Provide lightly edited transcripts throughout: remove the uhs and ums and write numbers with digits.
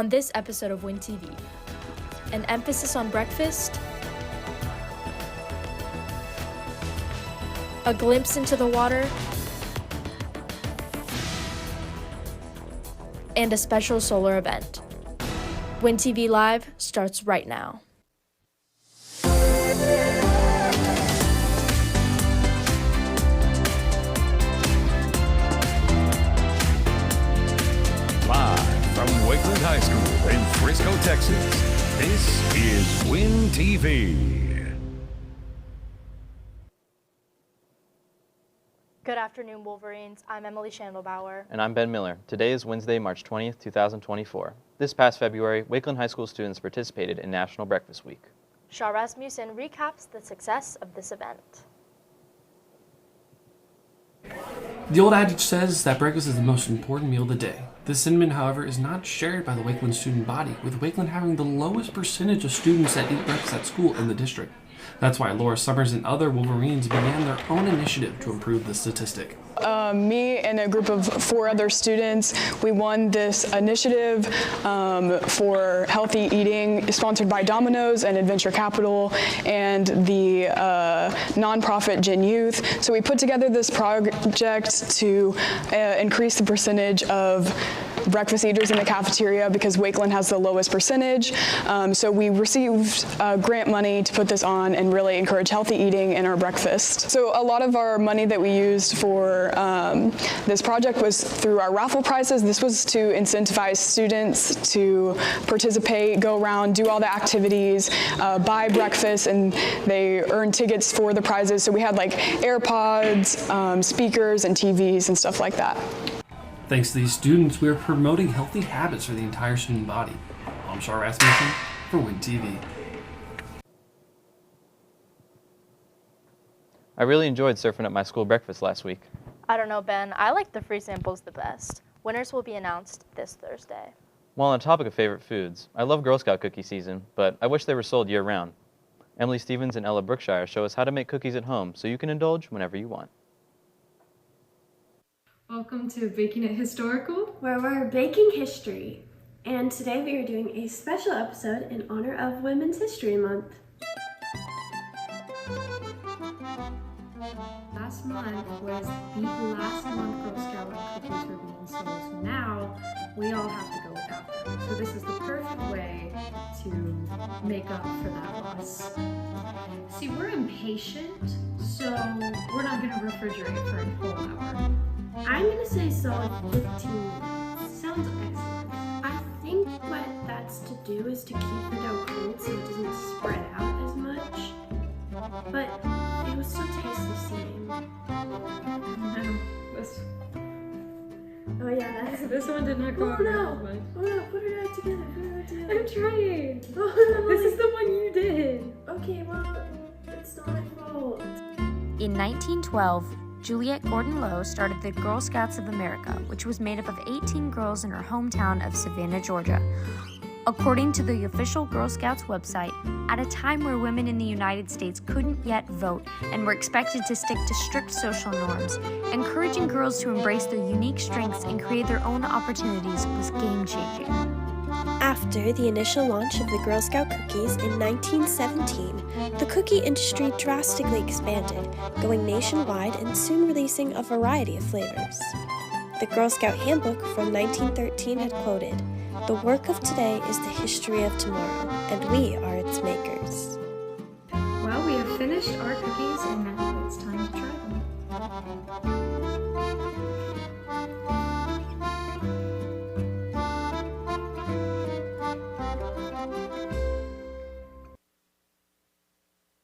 On this episode of Win TV, an emphasis on breakfast, a glimpse into the water, and a special solar event. Win TV Live starts right now. From Wakeland High School in Frisco, Texas, this is Win TV. Good afternoon, Wolverines. I'm Emily Schandelbauer. And I'm Ben Miller. Today is Wednesday, March 20th, 2024. This past February, Wakeland High School students participated in National Breakfast Week. Shaw Rasmussen recaps the success of this event. The old adage says that breakfast is the most important meal of the day. This sentiment, however, is not shared by the Wakeland student body, with Wakeland having the lowest percentage of students that eat breakfast at school in the district. That's why Laura Summers and other Wolverines began their own initiative to improve the statistic. Me and a group of 4 other students, we won this initiative for healthy eating sponsored by Domino's and Adventure Capital and the nonprofit Gen Youth. So we put together this project to increase the percentage of breakfast eaters in the cafeteria because Wakeland has the lowest percentage. So we received grant money to put this on and really encourage healthy eating in our breakfast. So a lot of our money that we used for this project was through our raffle prizes. This was to incentivize students to participate, go around, do all the activities, buy breakfast, and they earn tickets for the prizes. So we had like AirPods, speakers, and TVs and stuff like that. Thanks to these students, we are promoting healthy habits for the entire student body. I'm Shaw Rasmussen for Win TV. I really enjoyed surfing at my school breakfast last week. I don't know, Ben. I like the free samples the best. Winners will be announced this Thursday. While on the topic of favorite foods, I love Girl Scout cookie season, but I wish they were sold year-round. Emily Stevens and Ella Brookshire show us how to make cookies at home so you can indulge whenever you want. Welcome to Baking It Historical, where we're baking history. And today we are doing a special episode in honor of Women's History Month. Last month was the last month Girl Scout cookies were being sold, so now we all have to go without them. So this is the perfect way to make up for that loss. See, we're impatient, so we're not going to refrigerate for a whole hour. I'm going to say solid 15 minutes. Sounds excellent. I think what that's to do is to keep the dough cold so it doesn't spread out as much. But it will still taste the same. No, Oh yeah, this one did not go Oh over no! as much. Oh no, put it back together, put it back together. I'm trying. Oh, no, This is the one you did. Okay, well, it's not my fault. In 1912, Juliette Gordon Lowe started the Girl Scouts of America, which was made up of 18 girls in her hometown of Savannah, Georgia. According to the official Girl Scouts website, at a time where women in the United States couldn't yet vote and were expected to stick to strict social norms, encouraging girls to embrace their unique strengths and create their own opportunities was game-changing. After the initial launch of the Girl Scout cookies in 1917, the cookie industry drastically expanded, going nationwide and soon releasing a variety of flavors. The Girl Scout Handbook from 1913 had quoted, "The work of today is the history of tomorrow, and we are its makers." Well, we have finished our cookies and now it's time to try them.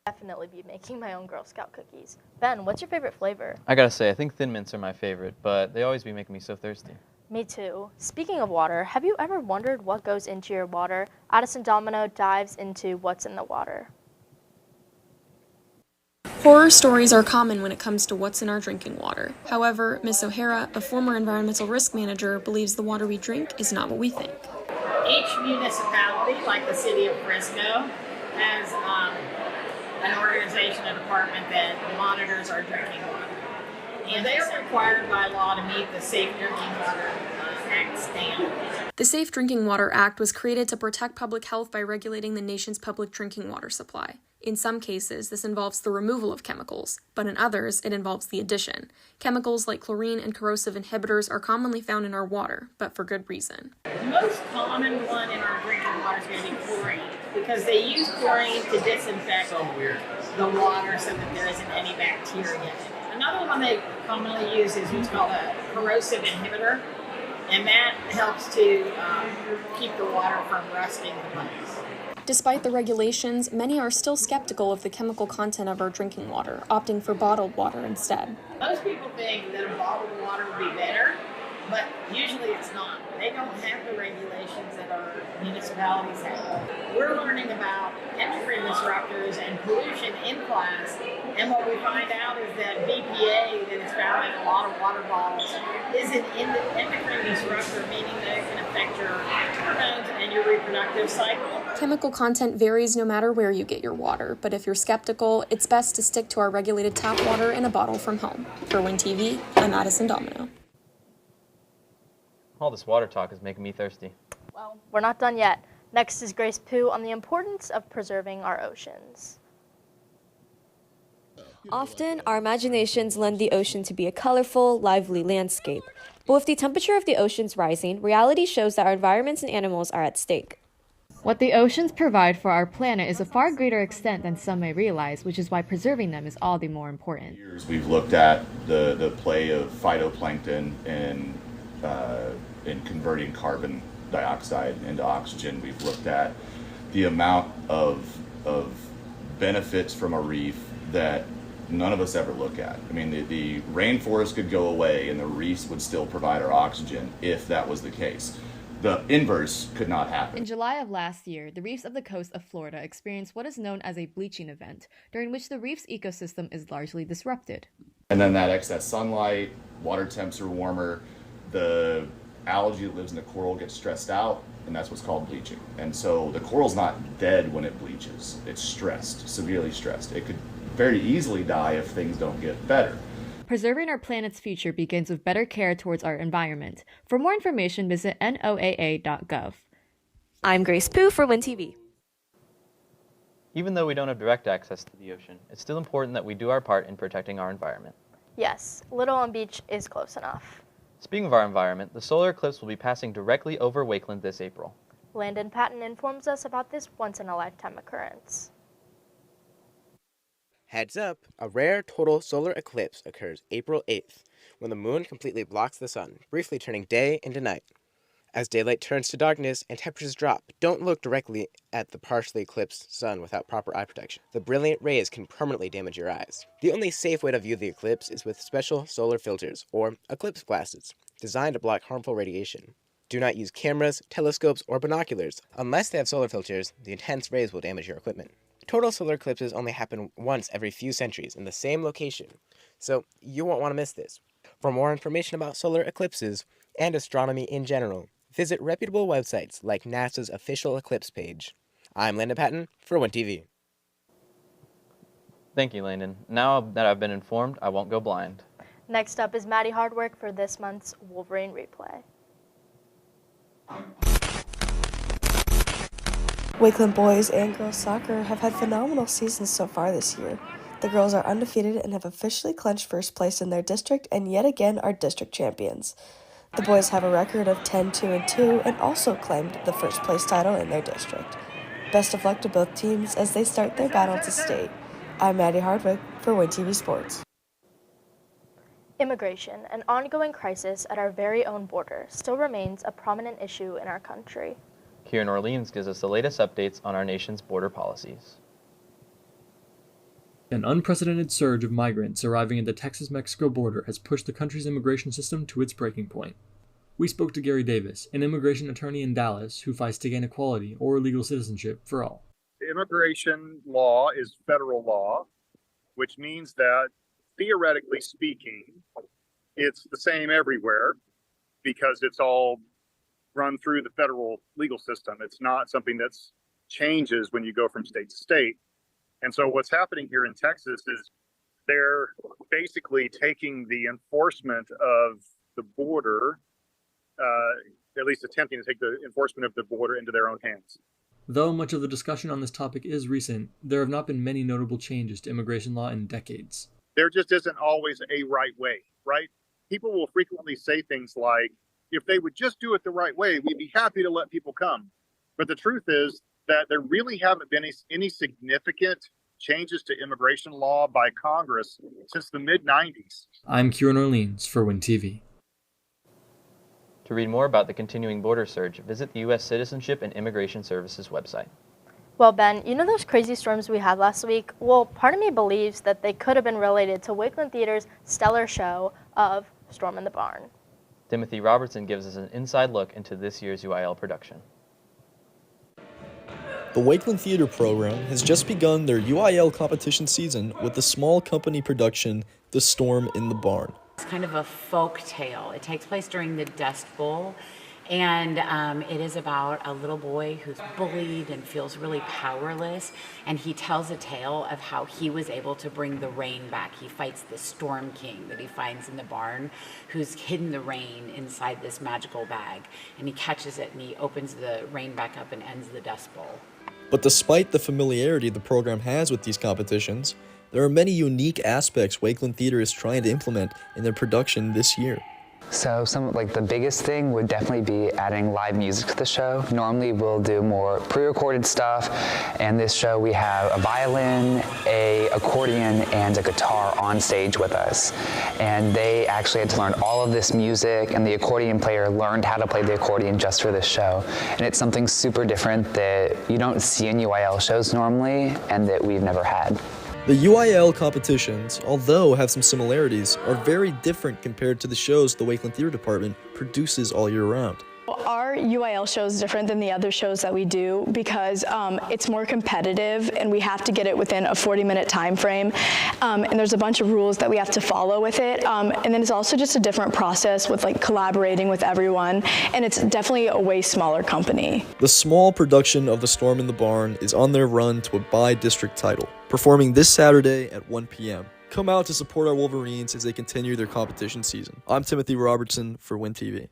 Definitely be making my own Girl Scout cookies. Ben, what's your favorite flavor? I gotta say, I think Thin Mints are my favorite, but they always be making me so thirsty. Me too. Speaking of water, have you ever wondered what goes into your water? Addison Domino dives into what's in the water. Horror stories are common when it comes to what's in our drinking water. However, Ms. O'Hara, a former environmental risk manager, believes the water we drink is not what we think. Each municipality, like the city of Frisco, has an organization, a department that monitors our drinking water. And they are required by law to meet the Safe Drinking Water Act standards. The Safe Drinking Water Act was created to protect public health by regulating the nation's public drinking water supply. In some cases, this involves the removal of chemicals, but in others, it involves the addition. Chemicals like chlorine and corrosive inhibitors are commonly found in our water, but for good reason. The most common one in our drinking water is going to be chlorine, because they use chlorine to disinfect the water so that there isn't any bacteria in it. Another one they commonly use is what's called a corrosive inhibitor, and that helps to keep the water from rusting the pipes. Despite the regulations, many are still skeptical of the chemical content of our drinking water, opting for bottled water instead. Most people think that a bottled water would be better, but usually it's not. They don't have the regulations that our municipalities have. We're learning about endocrine disruptors and pollution in class, and what we find out is that BPA that is found in a lot of water bottles is an endocrine disruptor, meaning that it can affect your hormones and your reproductive cycle. Chemical content varies no matter where you get your water, but if you're skeptical, it's best to stick to our regulated tap water in a bottle from home. For Win TV, I'm Addison Domino. All this water talk is making me thirsty. Well, we're not done yet. Next is Grace Pooh on the importance of preserving our oceans. Often, our imaginations lend the ocean to be a colorful, lively landscape. But with the temperature of the oceans rising, reality shows that our environments and animals are at stake. What the oceans provide for our planet is a far greater extent than some may realize, which is why preserving them is all the more important. We've looked at the play of phytoplankton in converting carbon dioxide into oxygen. We've looked at the amount of benefits from a reef that none of us ever look at. I mean, the rainforest could go away and the reefs would still provide our oxygen if that was the case. The inverse could not happen. In July of last year, the reefs of the coast of Florida experienced what is known as a bleaching event, during which the reef's ecosystem is largely disrupted. And then that excess sunlight, water temps are warmer, the algae that lives in the coral gets stressed out, and that's what's called bleaching. And so the coral's not dead when it bleaches. It's stressed, severely stressed. It could very easily die if things don't get better. Preserving our planet's future begins with better care towards our environment. For more information, visit noaa.gov. I'm Grace Pooh for Win TV. Even though we don't have direct access to the ocean, it's still important that we do our part in protecting our environment. Yes, Little Elm Beach is close enough. Speaking of our environment, the solar eclipse will be passing directly over Wakeland this April. Landon Patton informs us about this once-in-a-lifetime occurrence. Heads up, a rare total solar eclipse occurs April 8th, when the moon completely blocks the sun, briefly turning day into night. As daylight turns to darkness and temperatures drop, don't look directly at the partially eclipsed sun without proper eye protection. The brilliant rays can permanently damage your eyes. The only safe way to view the eclipse is with special solar filters, or eclipse glasses, designed to block harmful radiation. Do not use cameras, telescopes, or binoculars. Unless they have solar filters, the intense rays will damage your equipment. Total solar eclipses only happen once every few centuries in the same location, so you won't want to miss this. For more information about solar eclipses and astronomy in general, visit reputable websites like NASA's official eclipse page. I'm Landon Patton for Win TV. Thank you, Landon. Now that I've been informed, I won't go blind. Next up is Maddie Hardwick for this month's Wolverine Replay. Wakeland boys and girls soccer have had phenomenal seasons so far this year. The girls are undefeated and have officially clinched first place in their district and yet again are district champions. The boys have a record of 10-2-2 and also claimed the first place title in their district. Best of luck to both teams as they start their battle to state. I'm Maddie Hardwick for Win TV Sports. Immigration, an ongoing crisis at our very own border, still remains a prominent issue in our country. Kieran Orleans gives us the latest updates on our nation's border policies. An unprecedented surge of migrants arriving at the Texas-Mexico border has pushed the country's immigration system to its breaking point. We spoke to Gary Davis, an immigration attorney in Dallas who fights to gain equality or legal citizenship for all. Immigration law is federal law, which means that, theoretically speaking, it's the same everywhere because it's all run through the federal legal system. It's not something that changes when you go from state to state. And so what's happening here in Texas is they're basically taking the enforcement of the border at least attempting to take the enforcement of the border into their own hands. Though much of the discussion on this topic is recent, there have not been many notable changes to immigration law in decades. There just isn't always a right way, right? People will frequently say things like, if they would just do it the right way, we'd be happy to let people come. But the truth is that there really haven't been any significant changes to immigration law by Congress since the mid-90s. I'm Kieran Orleans for Win TV. To read more about the continuing border surge, visit the U.S. Citizenship and Immigration Services website. Well, Ben, you know those crazy storms we had last week? Well, part of me believes that they could have been related to Wakeland Theater's stellar show of Storm in the Barn. Timothy Robertson gives us an inside look into this year's UIL production. The Wakeland Theater program has just begun their UIL competition season with the small company production, The Storm in the Barn. It's kind of a folk tale. It takes place during the Dust Bowl, and it is about a little boy who's bullied and feels really powerless, and he tells a tale of how he was able to bring the rain back. He fights the Storm King that he finds in the barn, who's hidden the rain inside this magical bag, and he catches it and he opens the rain back up and ends the Dust Bowl. But despite the familiarity the program has with these competitions, there are many unique aspects Wakeland Theater is trying to implement in their production this year. So the biggest thing would definitely be adding live music to the show. Normally we'll do more pre-recorded stuff, and this show we have a violin, a accordion, and a guitar on stage with us. And they actually had to learn all of this music, and the accordion player learned how to play the accordion just for this show. And it's something super different that you don't see in UIL shows normally, and that we've never had. The UIL competitions, although have some similarities, are very different compared to the shows the Wakeland Theater Department produces all year round. Our UIL show is different than the other shows that we do because it's more competitive and we have to get it within a 40-minute time frame. And there's a bunch of rules that we have to follow with it. And then it's also just a different process with collaborating with everyone. And it's definitely a way smaller company. The small production of The Storm in the Barn is on their run to a by-district title, performing this Saturday at 1 p.m. Come out to support our Wolverines as they continue their competition season. I'm Timothy Robertson for Win TV.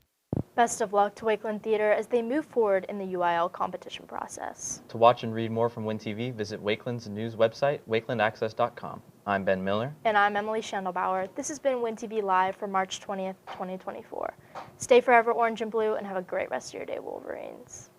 Best of luck to Wakeland Theater as they move forward in the UIL competition process. To watch and read more from Win TV, visit Wakeland's news website, wakelandaccess.com. I'm Ben Miller. And I'm Emily Schandelbauer. This has been Win TV Live for March 20th, 2024. Stay forever orange and blue and have a great rest of your day, Wolverines.